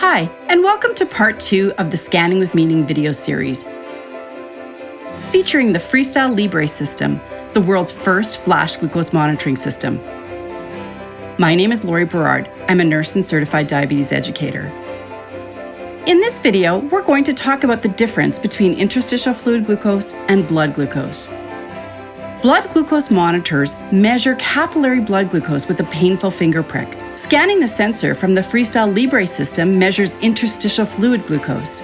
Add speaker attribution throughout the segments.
Speaker 1: Hi, and welcome to part 2 of the Scanning with Meaning video series, featuring the FreeStyle Libre system, the world's first flash glucose monitoring system. My name is Berard. I'm a nurse and certified diabetes educator. In this video, we're going to talk about the difference between interstitial fluid glucose and blood glucose. Blood glucose monitors measure capillary blood glucose with a painful finger prick. Scanning the sensor from the FreeStyle Libre system measures interstitial fluid glucose.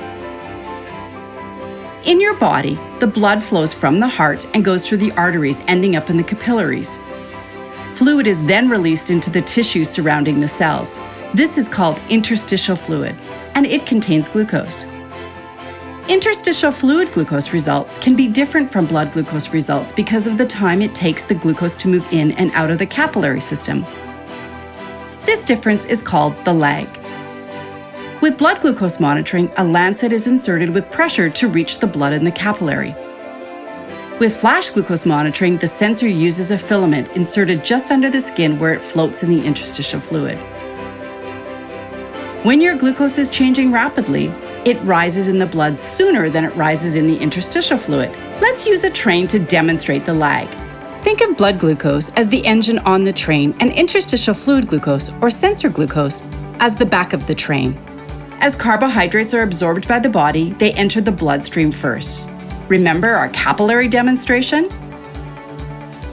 Speaker 1: In your body, the blood flows from the heart and goes through the arteries, ending up in the capillaries. Fluid is then released into the tissue surrounding the cells. This is called interstitial fluid, and it contains glucose. Interstitial fluid glucose results can be different from blood glucose results because of the time it takes the glucose to move in and out of the capillary system. This difference is called the lag. With blood glucose monitoring, a lancet is inserted with pressure to reach the blood in the capillary. With flash glucose monitoring, the sensor uses a filament inserted just under the skin where it floats in the interstitial fluid. When your glucose is changing rapidly, it rises in the blood sooner than it rises in the interstitial fluid. Let's use a train to demonstrate the lag. Think of blood glucose as the engine on the train and interstitial fluid glucose, or sensor glucose, as the back of the train. As carbohydrates are absorbed by the body, they enter the bloodstream first. Remember our capillary demonstration?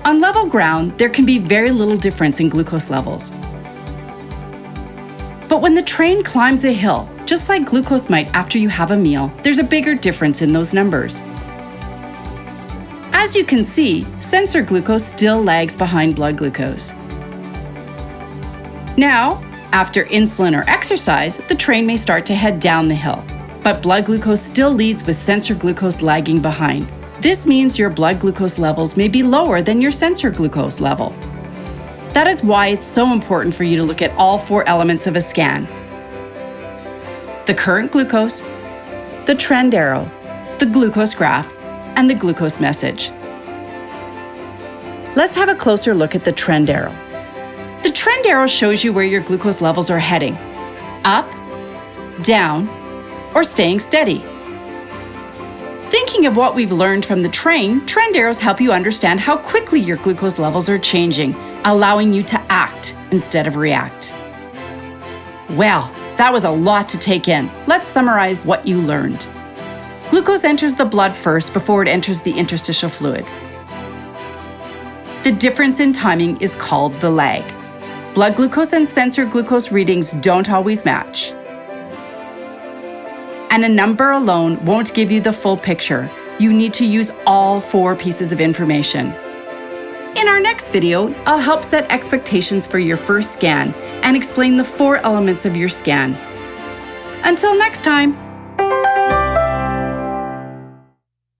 Speaker 1: On level ground, there can be very little difference in glucose levels. But when the train climbs a hill, just like glucose might after you have a meal, there's a bigger difference in those numbers. As you can see, sensor glucose still lags behind blood glucose. Now, after insulin or exercise, the train may start to head down the hill, but blood glucose still leads with sensor glucose lagging behind. This means your blood glucose levels may be lower than your sensor glucose level. That is why it's so important for you to look at all 4 elements of a scan: the current glucose, the trend arrow, the glucose graph, and the glucose message. Let's have a closer look at the trend arrow. The trend arrow shows you where your glucose levels are heading: up, down, or staying steady. Thinking of what we've learned from the train, trend arrows help you understand how quickly your glucose levels are changing, allowing you to act instead of react. Well, that was a lot to take in. Let's summarize what you learned. Glucose enters the blood first before it enters the interstitial fluid. The difference in timing is called the lag. Blood glucose and sensor glucose readings don't always match. And a number alone won't give you the full picture. You need to use all 4 pieces of information. In our next video, I'll help set expectations for your first scan and explain the 4 elements of your scan. Until next time.